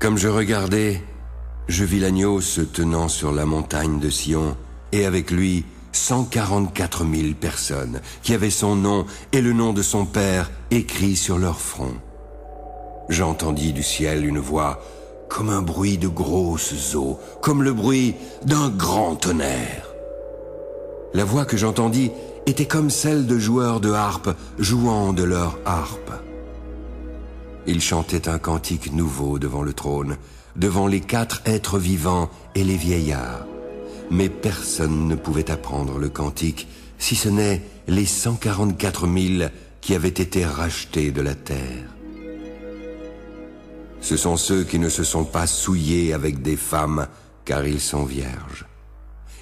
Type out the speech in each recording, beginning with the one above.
Comme je regardais, je vis l'agneau se tenant sur la montagne de Sion, et avec lui 144 000 personnes, qui avaient son nom et le nom de son Père écrits sur leur front. J'entendis du ciel une voix comme un bruit de grosses eaux, comme le bruit d'un grand tonnerre. La voix que j'entendis était comme celle de joueurs de harpe jouant de leur harpe. Ils chantaient un cantique nouveau devant le trône, devant les 4 êtres vivants et les vieillards. Mais personne ne pouvait apprendre le cantique, si ce n'est les 144 000 qui avaient été rachetés de la terre. Ce sont ceux qui ne se sont pas souillés avec des femmes, car ils sont vierges.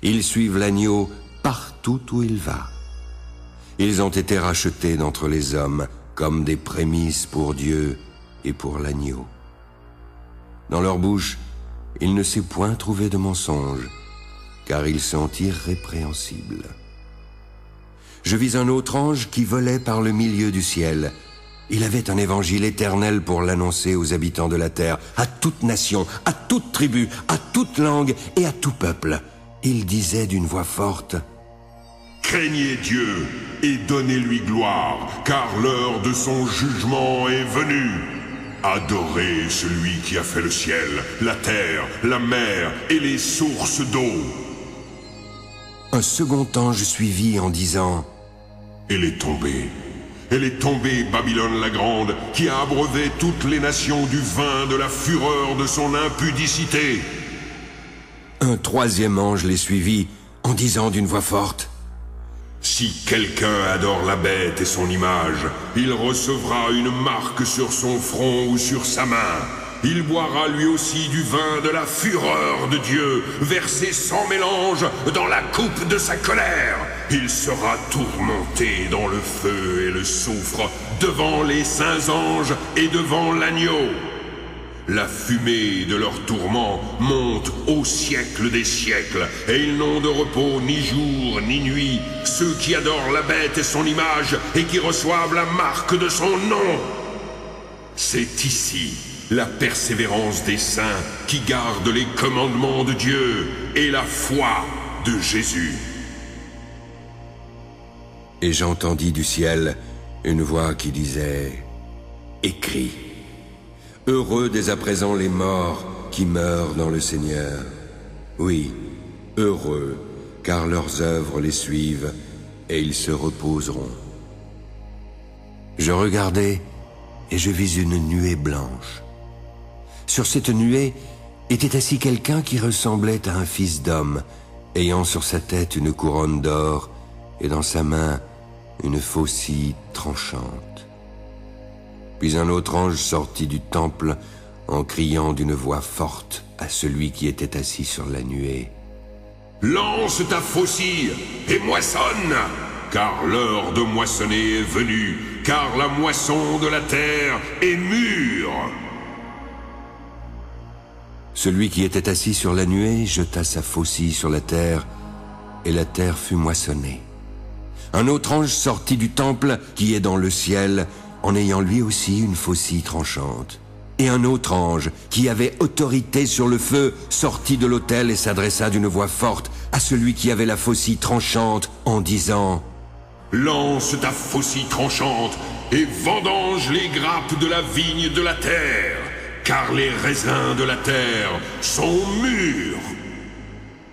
Ils suivent l'agneau partout où il va. Ils ont été rachetés d'entre les hommes, comme des prémices pour Dieu et pour l'agneau. Dans leur bouche, il ne s'est point trouvé de mensonge, car ils sont irrépréhensibles. Je vis un autre ange qui volait par le milieu du ciel. Il avait un évangile éternel pour l'annoncer aux habitants de la terre, à toute nation, à toute tribu, à toute langue et à tout peuple. Il disait d'une voix forte: Craignez Dieu et donnez-lui gloire, car l'heure de son jugement est venue. Adorez celui qui a fait le ciel, la terre, la mer et les sources d'eau. Un second ange suivit en disant: Elle est tombée, Babylone la grande, qui a abreuvé toutes les nations du vin de la fureur de son impudicité. Un troisième ange les suivit en disant d'une voix forte: Si quelqu'un adore la bête et son image, il recevra une marque sur son front ou sur sa main. Il boira lui aussi du vin de la fureur de Dieu, versé sans mélange dans la coupe de sa colère. Il sera tourmenté dans le feu et le soufre, devant les saints anges et devant l'agneau. La fumée de leur tourment monte au siècle des siècles, et ils n'ont de repos ni jour ni nuit, ceux qui adorent la bête et son image, et qui reçoivent la marque de son nom. C'est ici la persévérance des saints qui gardent les commandements de Dieu et la foi de Jésus. Et j'entendis du ciel une voix qui disait: Écris. Heureux dès à présent les morts qui meurent dans le Seigneur. Oui, heureux, car leurs œuvres les suivent, et ils se reposeront. Je regardai, et je vis une nuée blanche. Sur cette nuée était assis quelqu'un qui ressemblait à un fils d'homme, ayant sur sa tête une couronne d'or, et dans sa main une faucille tranchante. Puis un autre ange sortit du temple en criant d'une voix forte à celui qui était assis sur la nuée: Lance ta faucille et moissonne, car l'heure de moissonner est venue, car la moisson de la terre est mûre. Celui qui était assis sur la nuée jeta sa faucille sur la terre, et la terre fut moissonnée. Un autre ange sortit du temple qui est dans le ciel, en ayant lui aussi une faucille tranchante. Et un autre ange, qui avait autorité sur le feu, sortit de l'autel et s'adressa d'une voix forte à celui qui avait la faucille tranchante, en disant: Lance ta faucille tranchante et vendange les grappes de la vigne de la terre, car les raisins de la terre sont mûrs.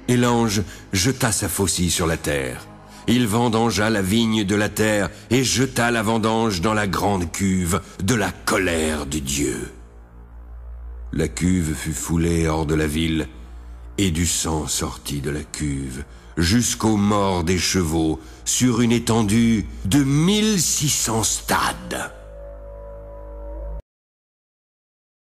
Et l'ange jeta sa faucille sur la terre. Il vendangea la vigne de la terre et jeta la vendange dans la grande cuve de la colère de Dieu. La cuve fut foulée hors de la ville, et du sang sortit de la cuve jusqu'aux morts des chevaux sur une étendue de 1600 stades.